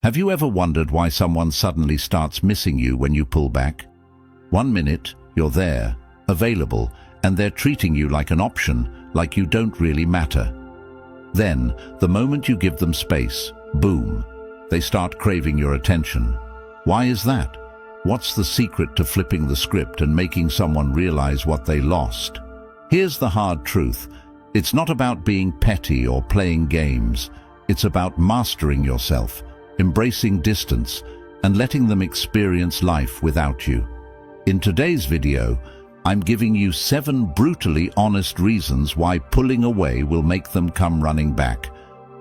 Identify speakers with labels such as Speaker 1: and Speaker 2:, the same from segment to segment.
Speaker 1: Have you ever wondered why someone suddenly starts missing you when you pull back? 1 minute, you're there, available, and they're treating you like an option, like you don't really matter. Then, the moment you give them space, boom, they start craving your attention. Why is that? What's the secret to flipping the script and making someone realize what they lost? Here's the hard truth. It's not about being petty or playing games. It's about mastering yourself, embracing distance, and letting them experience life without you. In today's video, I'm giving you 7 brutally honest reasons why pulling away will make them come running back,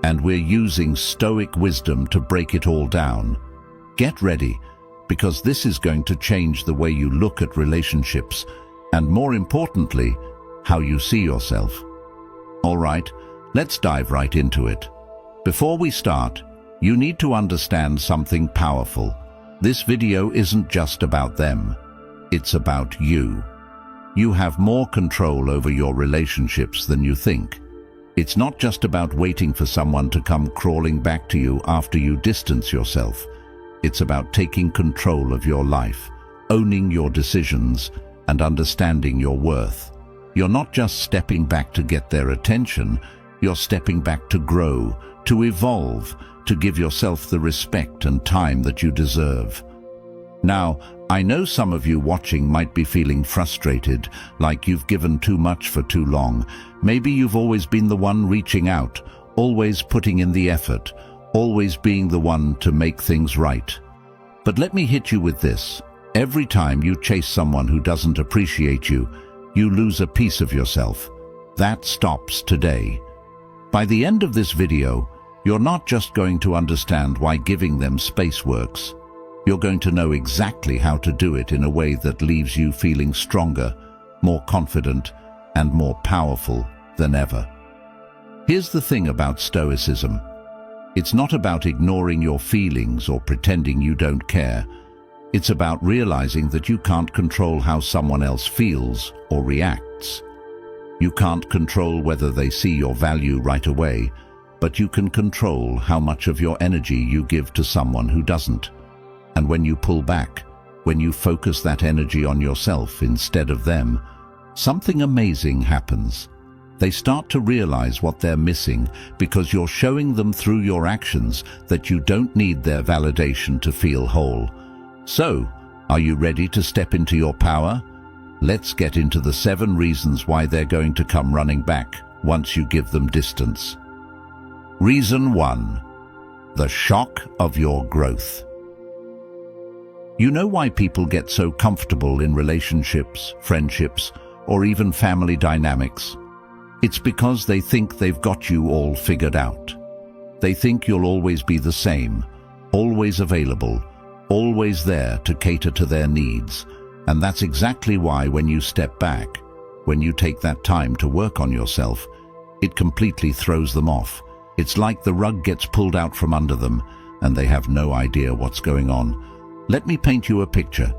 Speaker 1: and we're using Stoic wisdom to break it all down. Get ready, because this is going to change the way you look at relationships, and more importantly, how you see yourself. All right, let's dive right into it. Before we start, you need to understand something powerful. This video isn't just about them. It's about you. You have more control over your relationships than you think. It's not just about waiting for someone to come crawling back to you after you distance yourself. It's about taking control of your life, owning your decisions, and understanding your worth. You're not just stepping back to get their attention, you're stepping back to grow, to evolve, to give yourself the respect and time that you deserve. Now, I know some of you watching might be feeling frustrated, like you've given too much for too long. Maybe you've always been the one reaching out, always putting in the effort, always being the one to make things right. But let me hit you with this. Every time you chase someone who doesn't appreciate you, you lose a piece of yourself. That stops today. By the end of this video, you're not just going to understand why giving them space works. You're going to know exactly how to do it in a way that leaves you feeling stronger, more confident, and more powerful than ever. Here's the thing about Stoicism. It's not about ignoring your feelings or pretending you don't care. It's about realizing that you can't control how someone else feels or reacts. You can't control whether they see your value right away, but you can control how much of your energy you give to someone who doesn't. And when you pull back, when you focus that energy on yourself instead of them, something amazing happens. They start to realize what they're missing because you're showing them through your actions that you don't need their validation to feel whole. So, are you ready to step into your power? Let's get into the 7 reasons why they're going to come running back once you give them distance. Reason 1. The shock of your growth. You know why people get so comfortable in relationships, friendships, or even family dynamics? It's because they think they've got you all figured out. They think you'll always be the same, always available, always there to cater to their needs. And that's exactly why when you step back, when you take that time to work on yourself, it completely throws them off. It's like the rug gets pulled out from under them and they have no idea what's going on. Let me paint you a picture.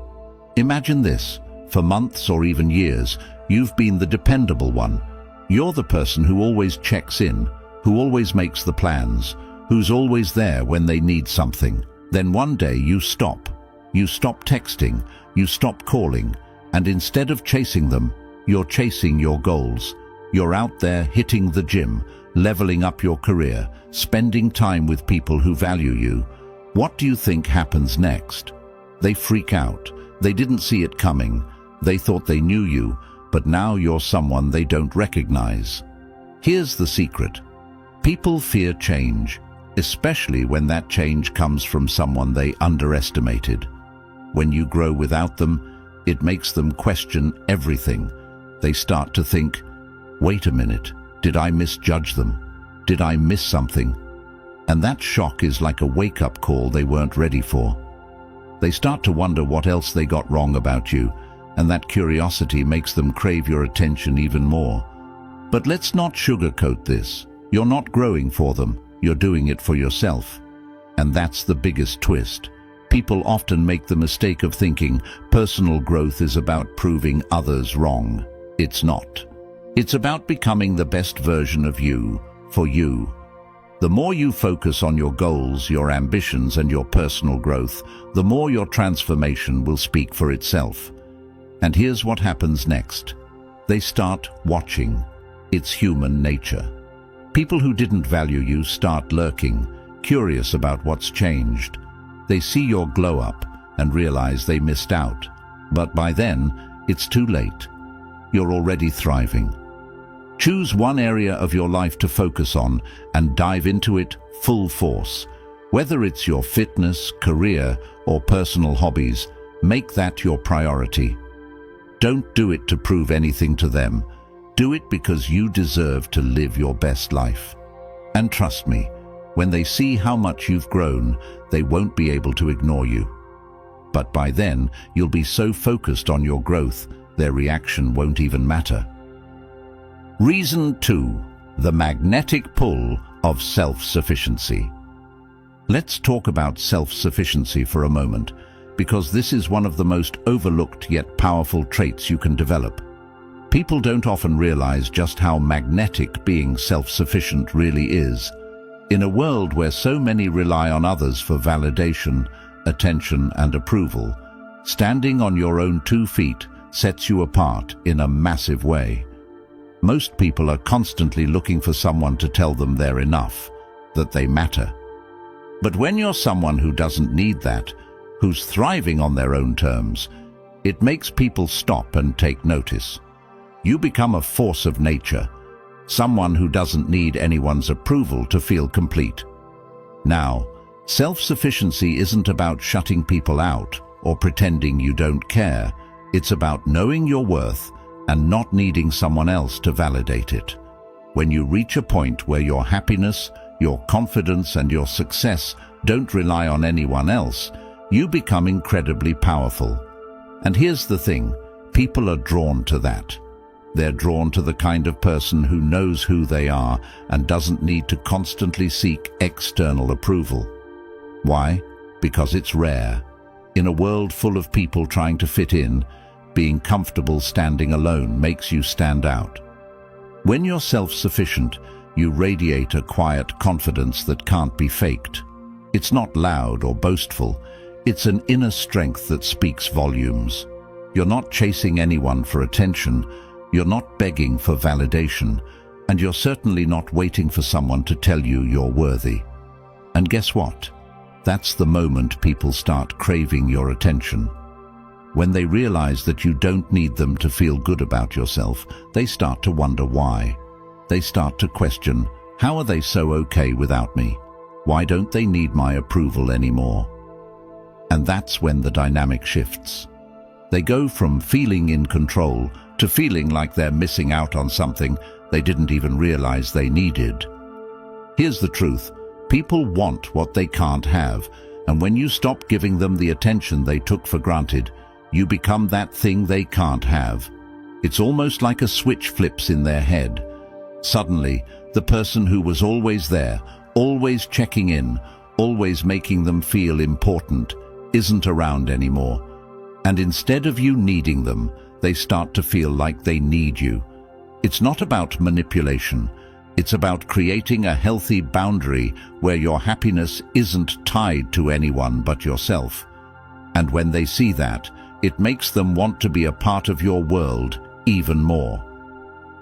Speaker 1: Imagine this. For months or even years, you've been the dependable one. You're the person who always checks in, who always makes the plans, who's always there when they need something. Then one day you stop. You stop texting, you stop calling, and instead of chasing them, you're chasing your goals. You're out there hitting the gym, leveling up your career, spending time with people who value you. What do you think happens next? They freak out. They didn't see it coming. They thought they knew you, but now you're someone they don't recognize. Here's the secret. People fear change, especially when that change comes from someone they underestimated. When you grow without them, it makes them question everything. They start to think, wait a minute, did I misjudge them? Did I miss something? And that shock is like a wake-up call they weren't ready for. They start to wonder what else they got wrong about you, and that curiosity makes them crave your attention even more. But let's not sugarcoat this. You're not growing for them, you're doing it for yourself. And that's the biggest twist. People often make the mistake of thinking personal growth is about proving others wrong. It's not. It's about becoming the best version of you, for you. The more you focus on your goals, your ambitions, and your personal growth, the more your transformation will speak for itself. And here's what happens next. They start watching. It's human nature. People who didn't value you start lurking, curious about what's changed. They see your glow up and realize they missed out. But by then, it's too late. You're already thriving. Choose one area of your life to focus on and dive into it full force. Whether it's your fitness, career, or personal hobbies, make that your priority. Don't do it to prove anything to them. Do it because you deserve to live your best life. And trust me, when they see how much you've grown, they won't be able to ignore you. But by then, you'll be so focused on your growth, their reaction won't even matter. Reason 2. The magnetic pull of self-sufficiency. Let's talk about self-sufficiency for a moment, because this is one of the most overlooked yet powerful traits you can develop. People don't often realize just how magnetic being self-sufficient really is. In a world where so many rely on others for validation, attention, and approval, standing on your own 2 feet sets you apart in a massive way. Most people are constantly looking for someone to tell them they're enough, that they matter. But when you're someone who doesn't need that, who's thriving on their own terms, it makes people stop and take notice. You become a force of nature, someone who doesn't need anyone's approval to feel complete. Now, self-sufficiency isn't about shutting people out or pretending you don't care. It's about knowing your worth and not needing someone else to validate it. When you reach a point where your happiness, your confidence, and your success don't rely on anyone else, you become incredibly powerful. And here's the thing, people are drawn to that. They're drawn to the kind of person who knows who they are and doesn't need to constantly seek external approval. Why? Because it's rare. In a world full of people trying to fit in, being comfortable standing alone makes you stand out. When you're self-sufficient, you radiate a quiet confidence that can't be faked. It's not loud or boastful. It's an inner strength that speaks volumes. You're not chasing anyone for attention. You're not begging for validation. And you're certainly not waiting for someone to tell you you're worthy. And guess what? That's the moment people start craving your attention. When they realize that you don't need them to feel good about yourself, they start to wonder why. They start to question, how are they so okay without me? Why don't they need my approval anymore? And that's when the dynamic shifts. They go from feeling in control to feeling like they're missing out on something they didn't even realize they needed. Here's the truth. People want what they can't have, and when you stop giving them the attention they took for granted, you become that thing they can't have. It's almost like a switch flips in their head. Suddenly, the person who was always there, always checking in, always making them feel important, isn't around anymore. And instead of you needing them, they start to feel like they need you. It's not about manipulation. It's about creating a healthy boundary where your happiness isn't tied to anyone but yourself. And when they see that, it makes them want to be a part of your world even more.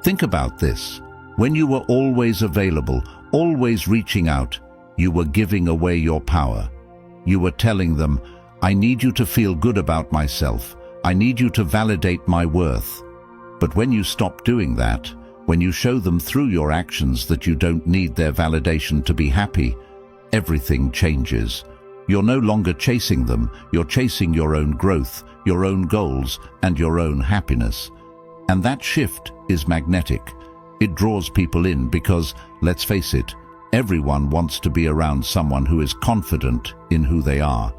Speaker 1: Think about this. When you were always available, always reaching out, you were giving away your power. You were telling them, I need you to feel good about myself. I need you to validate my worth. But when you stop doing that, when you show them through your actions that you don't need their validation to be happy, everything changes. You're no longer chasing them, you're chasing your own growth, your own goals, and your own happiness. And that shift is magnetic. It draws people in because, let's face it, everyone wants to be around someone who is confident in who they are.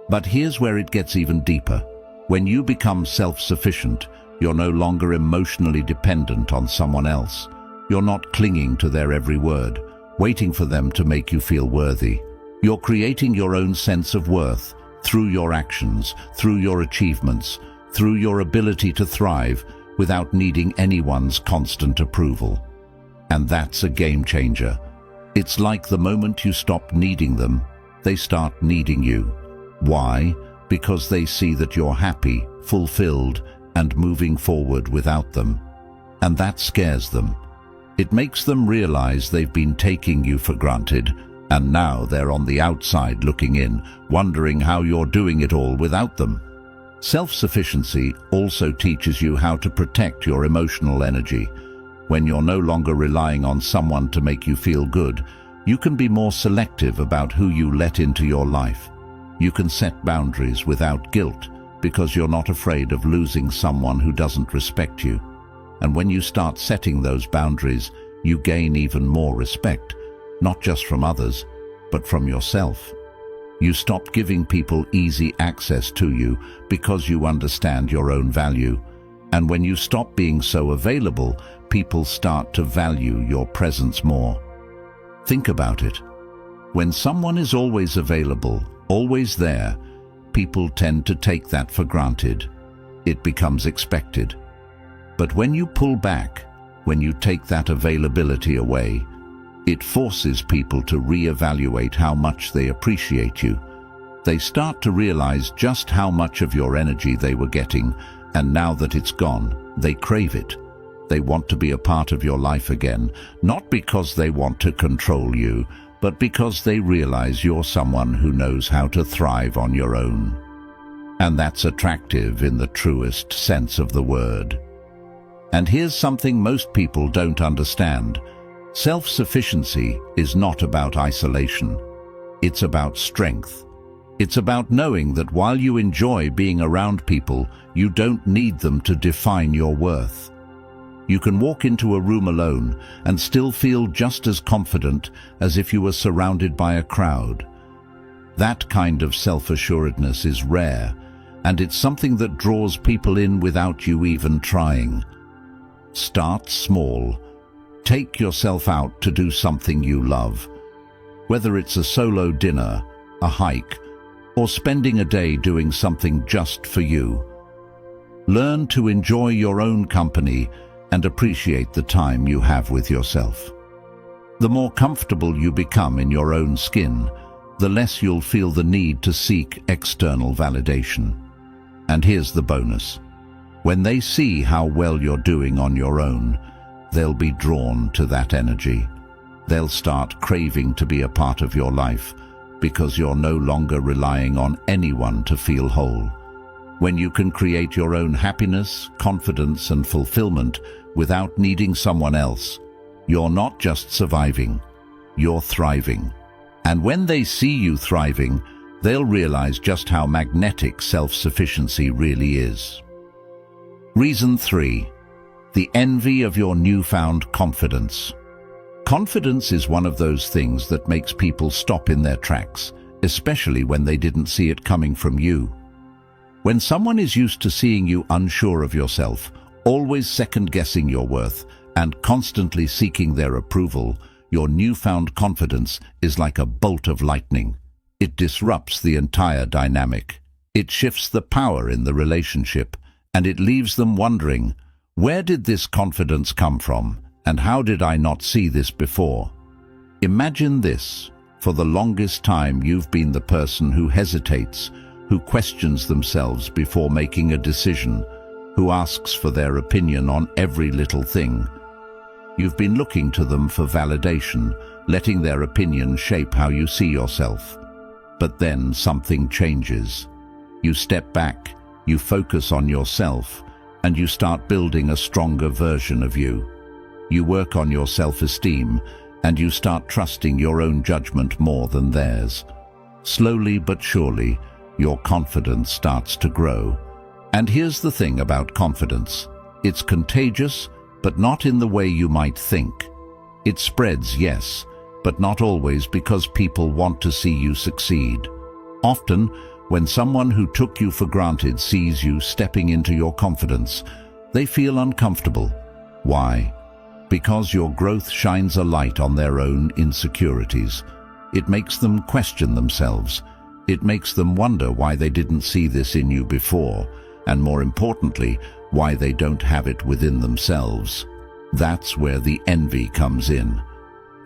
Speaker 1: But here's where it gets even deeper. When you become self-sufficient, you're no longer emotionally dependent on someone else. You're not clinging to their every word, waiting for them to make you feel worthy. You're creating your own sense of worth through your actions, through your achievements, through your ability to thrive without needing anyone's constant approval. And that's a game changer. It's like the moment you stop needing them, they start needing you. Why? Because they see that you're happy, fulfilled, and moving forward without them. And that scares them. It makes them realize they've been taking you for granted, and now they're on the outside looking in, wondering how you're doing it all without them. Self-sufficiency also teaches you how to protect your emotional energy. When you're no longer relying on someone to make you feel good, you can be more selective about who you let into your life. You can set boundaries without guilt because you're not afraid of losing someone who doesn't respect you. And when you start setting those boundaries, you gain even more respect, not just from others, but from yourself. You stop giving people easy access to you because you understand your own value. And when you stop being so available, people start to value your presence more. Think about it. When someone is always available, always there, people tend to take that for granted. It becomes expected. But when you pull back, when you take that availability away, it forces people to reevaluate how much they appreciate you. They start to realize just how much of your energy they were getting, and now that it's gone, they crave it. They want to be a part of your life again, not because they want to control you, but because they realize you're someone who knows how to thrive on your own. And that's attractive in the truest sense of the word. And here's something most people don't understand. Self-sufficiency is not about isolation. It's about strength. It's about knowing that while you enjoy being around people, you don't need them to define your worth. You can walk into a room alone and still feel just as confident as if you were surrounded by a crowd. That kind of self-assuredness is rare, and it's something that draws people in without you even trying. Start small. Take yourself out to do something you love. Whether it's a solo dinner, a hike, or spending a day doing something just for you. Learn to enjoy your own company and appreciate the time you have with yourself. The more comfortable you become in your own skin, the less you'll feel the need to seek external validation. And here's the bonus. When they see how well you're doing on your own, they'll be drawn to that energy. They'll start craving to be a part of your life because you're no longer relying on anyone to feel whole. When you can create your own happiness, confidence, and fulfillment without needing someone else, you're not just surviving, you're thriving. And when they see you thriving, they'll realize just how magnetic self-sufficiency really is. Reason 3. The envy of your newfound confidence. Confidence is one of those things that makes people stop in their tracks, especially when they didn't see it coming from you. When someone is used to seeing you unsure of yourself, always second-guessing your worth, and constantly seeking their approval, your newfound confidence is like a bolt of lightning. It disrupts the entire dynamic. It shifts the power in the relationship, and it leaves them wondering, where did this confidence come from, and how did I not see this before? Imagine this. For the longest time, you've been the person who hesitates, who questions themselves before making a decision, who asks for their opinion on every little thing. You've been looking to them for validation, letting their opinion shape how you see yourself. But then something changes. You step back, you focus on yourself, and you start building a stronger version of you. You work on your self-esteem, and you start trusting your own judgment more than theirs. Slowly but surely, your confidence starts to grow. And here's the thing about confidence. It's contagious, but not in the way you might think. It spreads, yes, but not always because people want to see you succeed. Often, when someone who took you for granted sees you stepping into your confidence, they feel uncomfortable. Why? Because your growth shines a light on their own insecurities. It makes them question themselves. It makes them wonder why they didn't see this in you before, and more importantly, why they don't have it within themselves. That's where the envy comes in.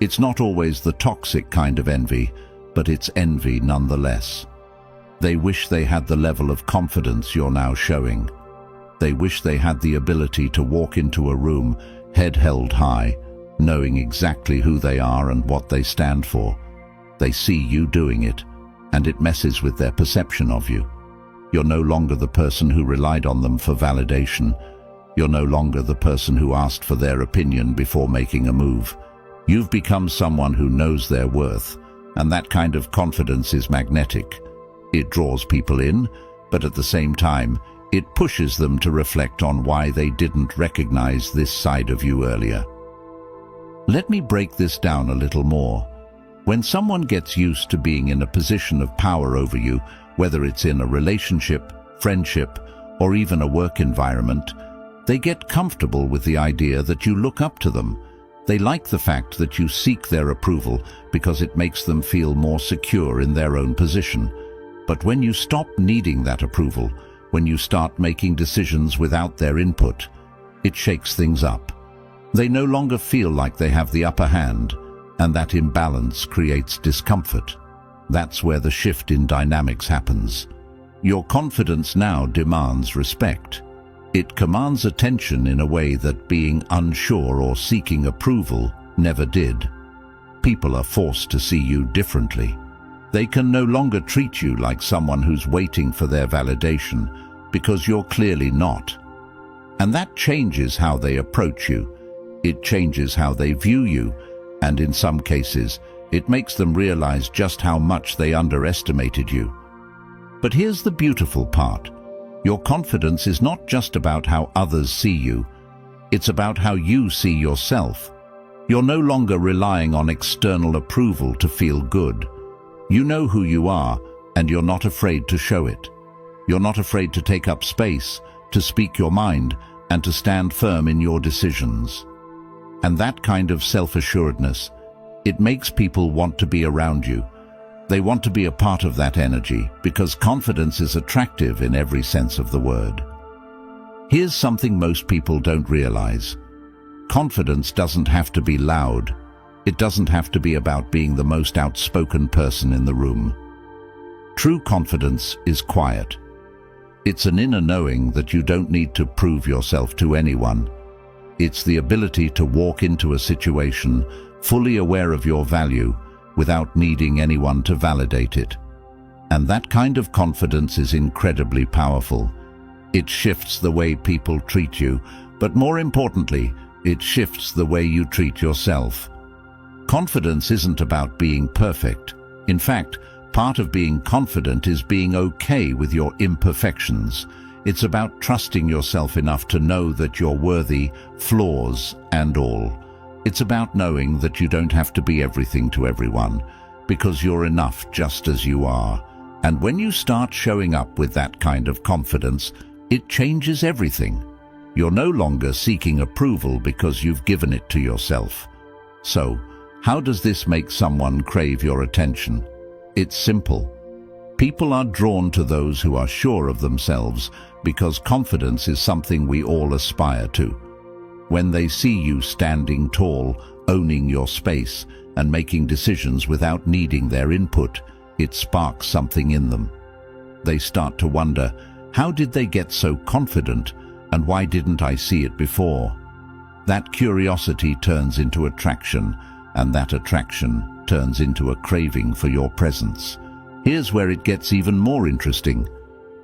Speaker 1: It's not always the toxic kind of envy, but it's envy nonetheless. They wish they had the level of confidence you're now showing. They wish they had the ability to walk into a room, head held high, knowing exactly who they are and what they stand for. They see you doing it, and it messes with their perception of you. You're no longer the person who relied on them for validation. You're no longer the person who asked for their opinion before making a move. You've become someone who knows their worth, and that kind of confidence is magnetic. It draws people in, but at the same time, it pushes them to reflect on why they didn't recognize this side of you earlier. Let me break this down a little more. When someone gets used to being in a position of power over you, whether it's in a relationship, friendship, or even a work environment, they get comfortable with the idea that you look up to them. They like the fact that you seek their approval because it makes them feel more secure in their own position. But when you stop needing that approval, when you start making decisions without their input, it shakes things up. They no longer feel like they have the upper hand, and that imbalance creates discomfort. That's where the shift in dynamics happens. Your confidence now demands respect. It commands attention in a way that being unsure or seeking approval never did. People are forced to see you differently. They can no longer treat you like someone who's waiting for their validation, because you're clearly not. And that changes how they approach you. It changes how they view you, and in some cases, it makes them realize just how much they underestimated you. But here's the beautiful part. Your confidence is not just about how others see you. It's about how you see yourself. You're no longer relying on external approval to feel good. You know who you are, and you're not afraid to show it. You're not afraid to take up space, to speak your mind, and to stand firm in your decisions. And that kind of self-assuredness, it makes people want to be around you. They want to be a part of that energy because confidence is attractive in every sense of the word. Here's something most people don't realize. Confidence doesn't have to be loud. It doesn't have to be about being the most outspoken person in the room. True confidence is quiet. It's an inner knowing that you don't need to prove yourself to anyone. It's the ability to walk into a situation fully aware of your value without needing anyone to validate it. And that kind of confidence is incredibly powerful. It shifts the way people treat you, but more importantly, it shifts the way you treat yourself. Confidence isn't about being perfect. In fact, part of being confident is being okay with your imperfections. It's about trusting yourself enough to know that you're worthy, flaws and all. It's about knowing that you don't have to be everything to everyone, because you're enough just as you are. And when you start showing up with that kind of confidence, it changes everything. You're no longer seeking approval because you've given it to yourself. So, how does this make someone crave your attention? It's simple. People are drawn to those who are sure of themselves because confidence is something we all aspire to. When they see you standing tall, owning your space, and making decisions without needing their input, it sparks something in them. They start to wonder, how did they get so confident, and why didn't I see it before? That curiosity turns into attraction, and that attraction turns into a craving for your presence. Here's where it gets even more interesting.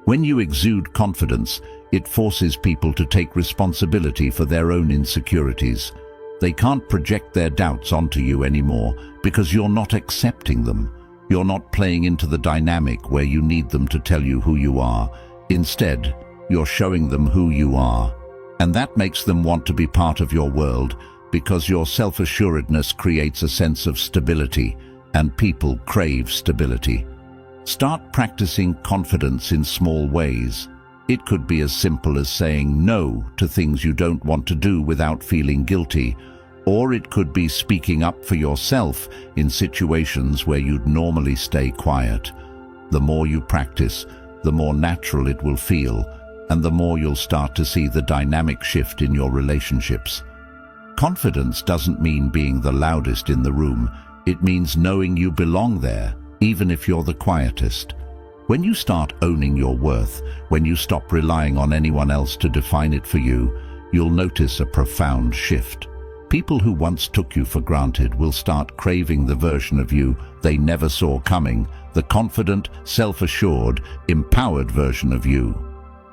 Speaker 1: When you exude confidence, it forces people to take responsibility for their own insecurities. They can't project their doubts onto you anymore because you're not accepting them. You're not playing into the dynamic where you need them to tell you who you are. Instead, you're showing them who you are. And that makes them want to be part of your world because your self-assuredness creates a sense of stability, and people crave stability. Start practicing confidence in small ways. It could be as simple as saying no to things you don't want to do without feeling guilty, or it could be speaking up for yourself in situations where you'd normally stay quiet. The more you practice, the more natural it will feel, and the more you'll start to see the dynamic shift in your relationships. Confidence doesn't mean being the loudest in the room. It means knowing you belong there, even if you're the quietest. When you start owning your worth, when you stop relying on anyone else to define it for you, you'll notice a profound shift. People who once took you for granted will start craving the version of you they never saw coming, the confident, self-assured, empowered version of you.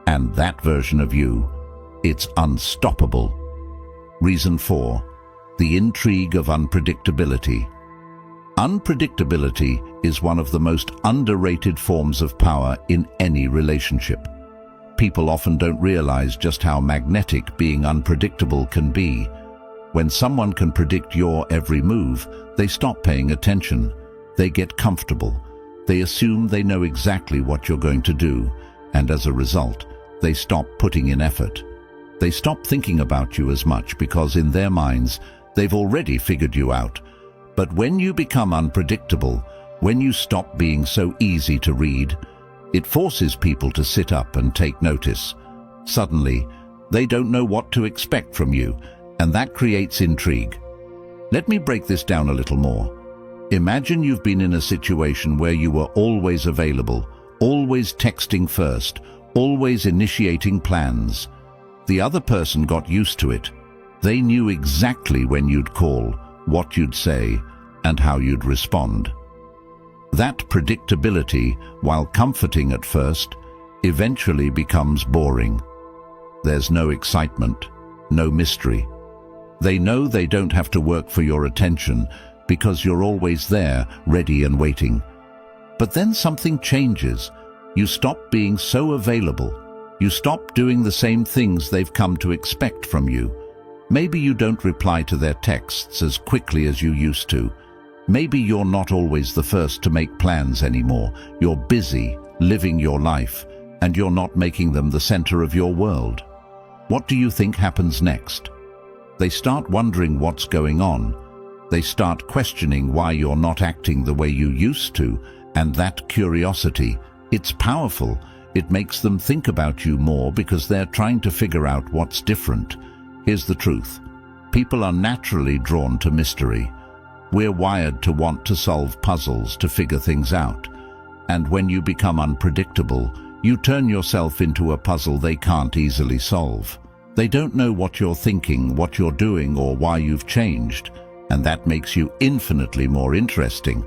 Speaker 1: And that version of you, it's unstoppable. Reason 4. The intrigue of unpredictability. Unpredictability is one of the most underrated forms of power in any relationship. People often don't realize just how magnetic being unpredictable can be. When someone can predict your every move, they stop paying attention. They get comfortable. They assume they know exactly what you're going to do, and as a result, they stop putting in effort. They stop thinking about you as much because in their minds, they've already figured you out. But when you become unpredictable, when you stop being so easy to read, it forces people to sit up and take notice. Suddenly, they don't know what to expect from you, and that creates intrigue. Let me break this down a little more. Imagine you've been in a situation where you were always available, always texting first, always initiating plans. The other person got used to it. They knew exactly when you'd call, what you'd say, and how you'd respond. That predictability, while comforting at first, eventually becomes boring. There's no excitement, no mystery. They know they don't have to work for your attention because you're always there, ready and waiting. But then something changes. You stop being so available. You stop doing the same things they've come to expect from you. Maybe you don't reply to their texts as quickly as you used to. Maybe you're not always the first to make plans anymore. You're busy, living your life, and you're not making them the center of your world. What do you think happens next? They start wondering what's going on. They start questioning why you're not acting the way you used to, and that curiosity, it's powerful. It makes them think about you more because they're trying to figure out what's different. Here's the truth. People are naturally drawn to mystery. We're wired to want to solve puzzles, to figure things out. And when you become unpredictable, you turn yourself into a puzzle they can't easily solve. They don't know what you're thinking, what you're doing, or why you've changed, and that makes you infinitely more interesting.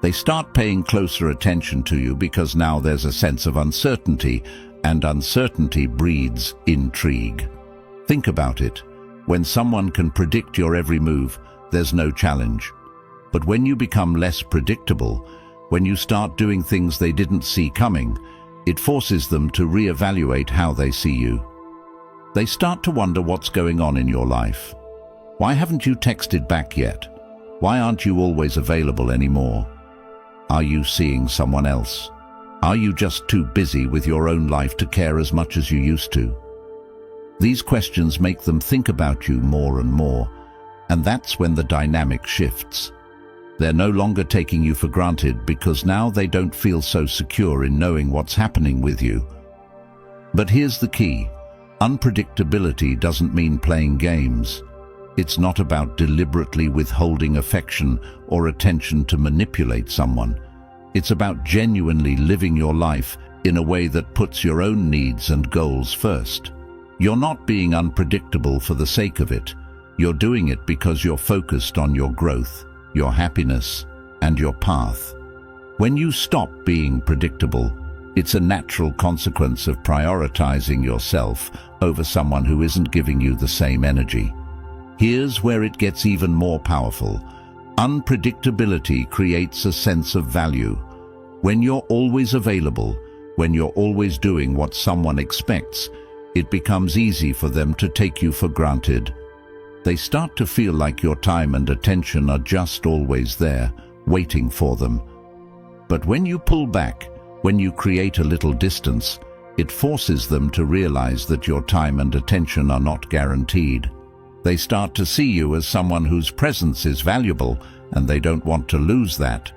Speaker 1: They start paying closer attention to you because now there's a sense of uncertainty, and uncertainty breeds intrigue. Think about it. When someone can predict your every move, there's no challenge. But when you become less predictable, when you start doing things they didn't see coming, it forces them to reevaluate how they see you. They start to wonder what's going on in your life. Why haven't you texted back yet? Why aren't you always available anymore? Are you seeing someone else? Are you just too busy with your own life to care as much as you used to? These questions make them think about you more and more, and that's when the dynamic shifts. They're no longer taking you for granted because now they don't feel so secure in knowing what's happening with you. But here's the key. Unpredictability doesn't mean playing games. It's not about deliberately withholding affection or attention to manipulate someone. It's about genuinely living your life in a way that puts your own needs and goals first. You're not being unpredictable for the sake of it. You're doing it because you're focused on your growth, your happiness, and your path. When you stop being predictable, it's a natural consequence of prioritizing yourself over someone who isn't giving you the same energy. Here's where it gets even more powerful. Unpredictability creates a sense of value. When you're always available, when you're always doing what someone expects, it becomes easy for them to take you for granted. They start to feel like your time and attention are just always there, waiting for them. But when you pull back, when you create a little distance, it forces them to realize that your time and attention are not guaranteed. They start to see you as someone whose presence is valuable, and they don't want to lose that.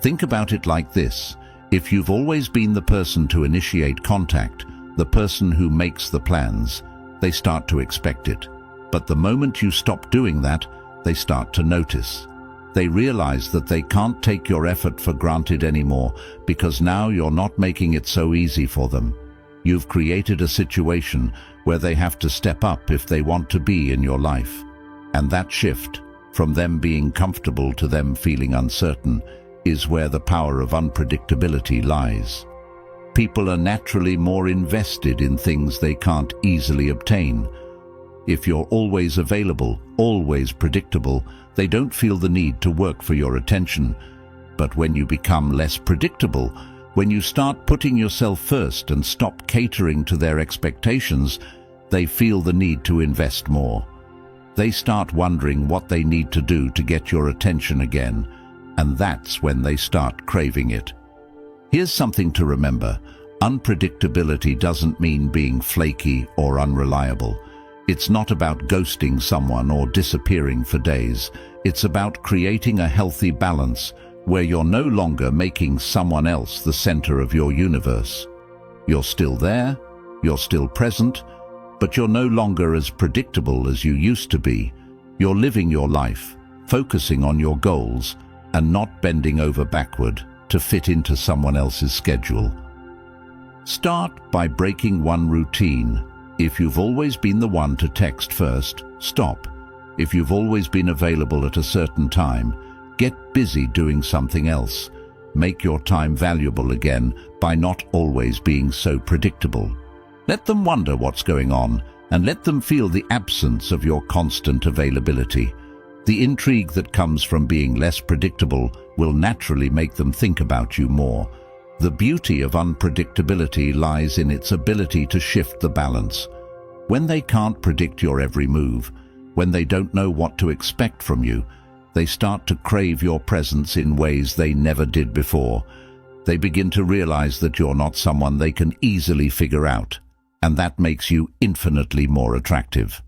Speaker 1: Think about it like this. If you've always been the person to initiate contact, the person who makes the plans, they start to expect it. But the moment you stop doing that, they start to notice. They realize that they can't take your effort for granted anymore because now you're not making it so easy for them. You've created a situation where they have to step up if they want to be in your life. And that shift, from them being comfortable to them feeling uncertain, is where the power of unpredictability lies. People are naturally more invested in things they can't easily obtain. If you're always available, always predictable, they don't feel the need to work for your attention. But when you become less predictable, when you start putting yourself first and stop catering to their expectations, they feel the need to invest more. They start wondering what they need to do to get your attention again, and that's when they start craving it. Here's something to remember. Unpredictability doesn't mean being flaky or unreliable. It's not about ghosting someone or disappearing for days. It's about creating a healthy balance where you're no longer making someone else the center of your universe. You're still there, you're still present, but you're no longer as predictable as you used to be. You're living your life, focusing on your goals, and not bending over backward to fit into someone else's schedule. Start by breaking one routine. If you've always been the one to text first, stop. If you've always been available at a certain time, get busy doing something else. Make your time valuable again by not always being so predictable. Let them wonder what's going on, and let them feel the absence of your constant availability. The intrigue that comes from being less predictable will naturally make them think about you more. The beauty of unpredictability lies in its ability to shift the balance. When they can't predict your every move, when they don't know what to expect from you, they start to crave your presence in ways they never did before. They begin to realize that you're not someone they can easily figure out, and that makes you infinitely more attractive.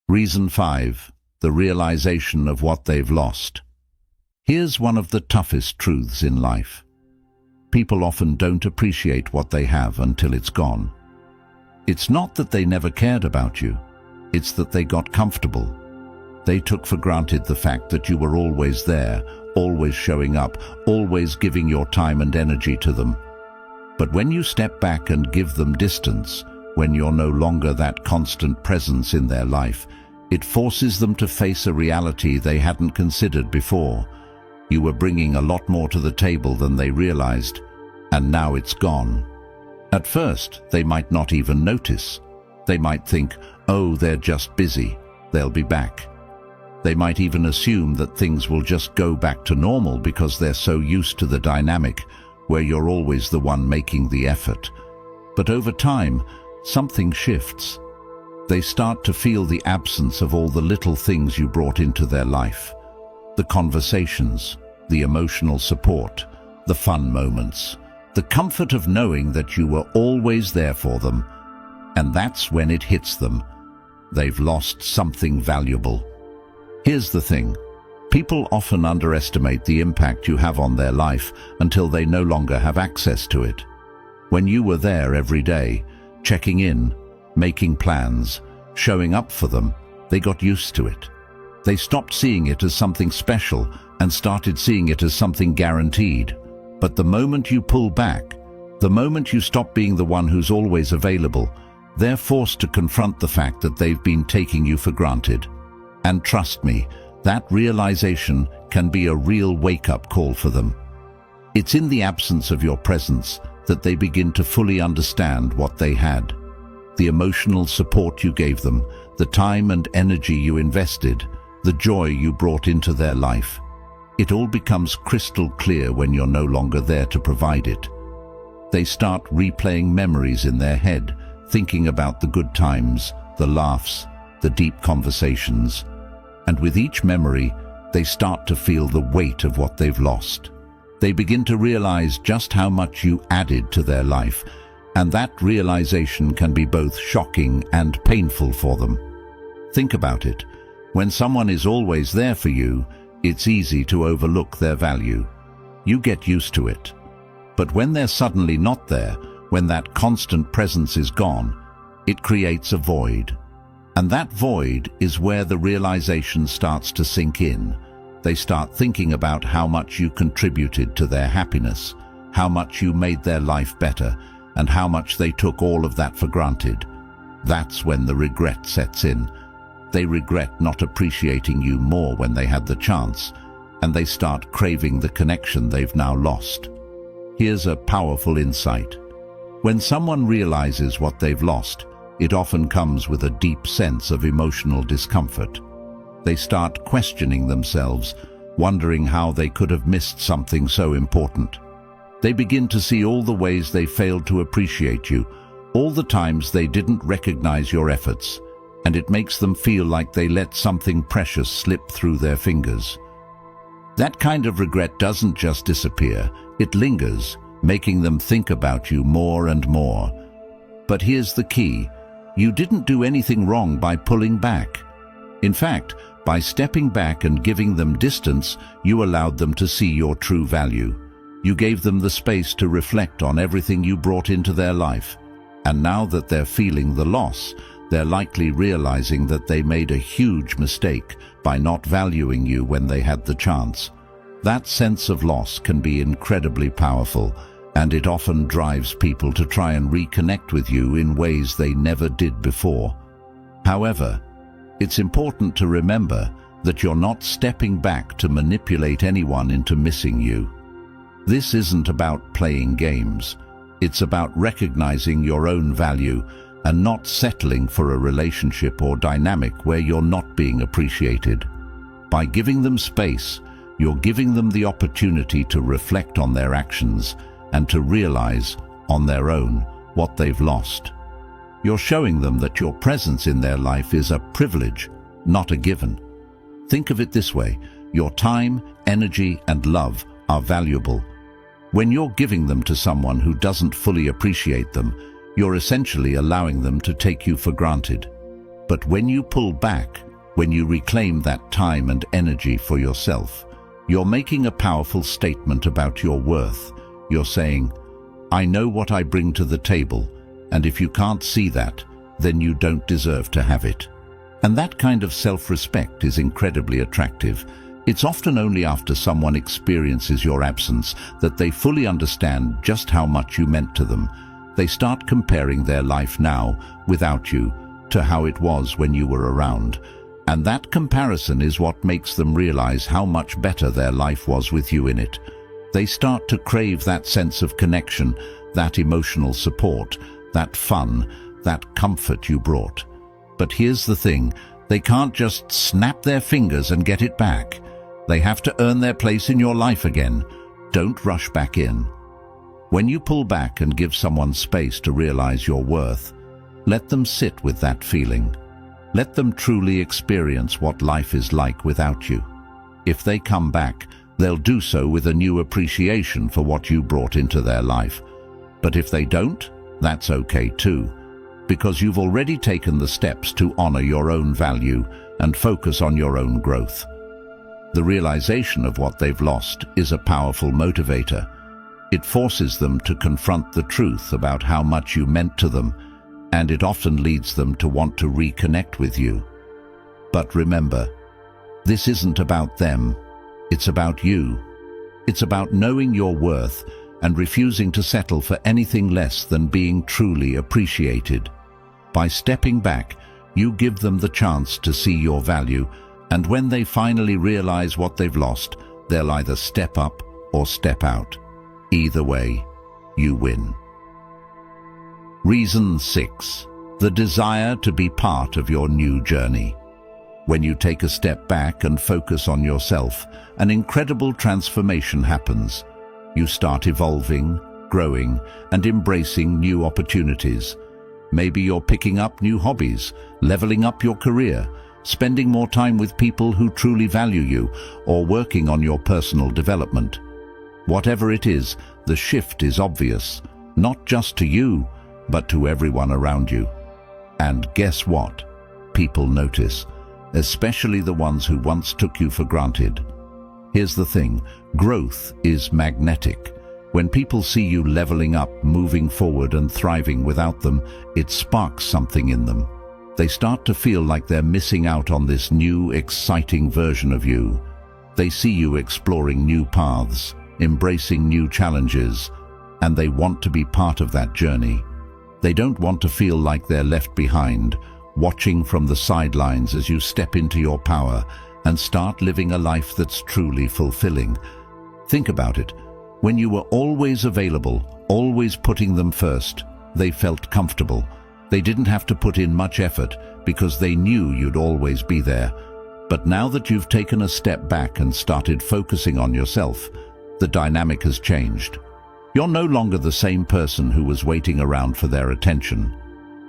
Speaker 1: Reason 5. The realization of what they've lost. Here's one of the toughest truths in life. People often don't appreciate what they have until it's gone. It's not that they never cared about you, it's that they got comfortable. They took for granted the fact that you were always there, always showing up, always giving your time and energy to them. But when you step back and give them distance, when you're no longer that constant presence in their life, it forces them to face a reality they hadn't considered before. You were bringing a lot more to the table than they realized, and now it's gone. At first, they might not even notice. They might think, oh, they're just busy, they'll be back. They might even assume that things will just go back to normal because they're so used to the dynamic where you're always the one making the effort. But over time, something shifts. They start to feel the absence of all the little things you brought into their life. The conversations, the emotional support, the fun moments, the comfort of knowing that you were always there for them. And that's when it hits them. They've lost something valuable. Here's the thing. People often underestimate the impact you have on their life until they no longer have access to it. When you were there every day, checking in, making plans, showing up for them, they got used to it. They stopped seeing it as something special and started seeing it as something guaranteed. But the moment you pull back, the moment you stop being the one who's always available, they're forced to confront the fact that they've been taking you for granted. And trust me, that realization can be a real wake-up call for them. It's in the absence of your presence that they begin to fully understand what they had. The emotional support you gave them, the time and energy you invested, the joy you brought into their life. It all becomes crystal clear when you're no longer there to provide it. They start replaying memories in their head, thinking about the good times, the laughs, the deep conversations. And with each memory, they start to feel the weight of what they've lost. They begin to realize just how much you added to their life, and that realization can be both shocking and painful for them. Think about it. When someone is always there for you, it's easy to overlook their value. You get used to it. But when they're suddenly not there, when that constant presence is gone, it creates a void. And that void is where the realization starts to sink in. They start thinking about how much you contributed to their happiness, how much you made their life better, and how much they took all of that for granted. That's when the regret sets in. They regret not appreciating you more when they had the chance, and they start craving the connection they've now lost. Here's a powerful insight. When someone realizes what they've lost, it often comes with a deep sense of emotional discomfort. They start questioning themselves, wondering how they could have missed something so important. They begin to see all the ways they failed to appreciate you, all the times they didn't recognize your efforts, and it makes them feel like they let something precious slip through their fingers. That kind of regret doesn't just disappear, it lingers, making them think about you more and more. But here's the key. You didn't do anything wrong by pulling back. In fact, by stepping back and giving them distance, you allowed them to see your true value. You gave them the space to reflect on everything you brought into their life. And now that they're feeling the loss, they're likely realizing that they made a huge mistake by not valuing you when they had the chance. That sense of loss can be incredibly powerful, and it often drives people to try and reconnect with you in ways they never did before. However, it's important to remember that you're not stepping back to manipulate anyone into missing you. This isn't about playing games. It's about recognizing your own value and not settling for a relationship or dynamic where you're not being appreciated. By giving them space, you're giving them the opportunity to reflect on their actions and to realize, on their own, what they've lost. You're showing them that your presence in their life is a privilege, not a given. Think of it this way: your time, energy, and love are valuable. When you're giving them to someone who doesn't fully appreciate them, you're essentially allowing them to take you for granted. But when you pull back, when you reclaim that time and energy for yourself, you're making a powerful statement about your worth. You're saying, I know what I bring to the table, and if you can't see that, then you don't deserve to have it. And that kind of self-respect is incredibly attractive. It's often only after someone experiences your absence that they fully understand just how much you meant to them. They start comparing their life now, without you, to how it was when you were around. And that comparison is what makes them realize how much better their life was with you in it. They start to crave that sense of connection, that emotional support, that fun, that comfort you brought. But here's the thing, they can't just snap their fingers and get it back. They have to earn their place in your life again. Don't rush back in. When you pull back and give someone space to realize your worth, let them sit with that feeling. Let them truly experience what life is like without you. If they come back, they'll do so with a new appreciation for what you brought into their life. But if they don't, that's okay too, because you've already taken the steps to honor your own value and focus on your own growth. The realization of what they've lost is a powerful motivator. It forces them to confront the truth about how much you meant to them, and it often leads them to want to reconnect with you. But remember, this isn't about them. It's about you. It's about knowing your worth and refusing to settle for anything less than being truly appreciated. By stepping back, you give them the chance to see your value, and when they finally realize what they've lost, they'll either step up or step out. Either way, you win. Reason 6. The desire to be part of your new journey. When you take a step back and focus on yourself, an incredible transformation happens. You start evolving, growing, and embracing new opportunities. Maybe you're picking up new hobbies, leveling up your career, spending more time with people who truly value you, or working on your personal development. Whatever it is, the shift is obvious, not just to you, but to everyone around you. And guess what? People notice, especially the ones who once took you for granted. Here's the thing, growth is magnetic. When people see you leveling up, moving forward and thriving without them, it sparks something in them. They start to feel like they're missing out on this new, exciting version of you. They see you exploring new paths, embracing new challenges, and they want to be part of that journey. They don't want to feel like they're left behind, watching from the sidelines as you step into your power and start living a life that's truly fulfilling. Think about it. When you were always available, always putting them first, they felt comfortable. They didn't have to put in much effort because they knew you'd always be there. But now that you've taken a step back and started focusing on yourself, the dynamic has changed. You're no longer the same person who was waiting around for their attention.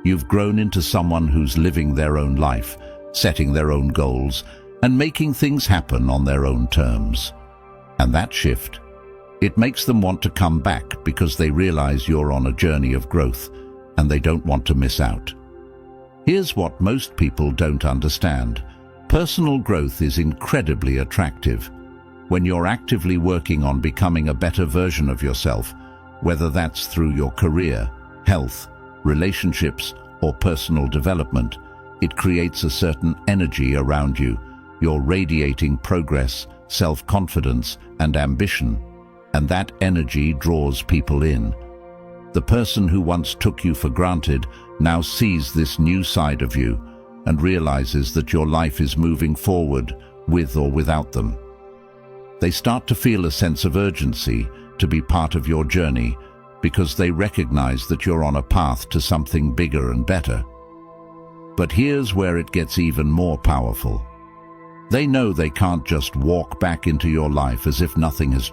Speaker 1: You've grown into someone who's living their own life, setting their own goals, and making things happen on their own terms. And that shift, it makes them want to come back because they realize you're on a journey of growth and they don't want to miss out. Here's what most people don't understand. Personal growth is incredibly attractive. When you're actively working on becoming a better version of yourself, whether that's through your career, health, relationships, or personal development, it creates a certain energy around you. You're radiating progress, self-confidence, and ambition, and that energy draws people in. The person who once took you for granted now sees this new side of you and realizes that your life is moving forward with or without them. They start to feel a sense of urgency to be part of your journey because they recognize that you're on a path to something bigger and better. But here's where it gets even more powerful. They know they can't just walk back into your life as if nothing has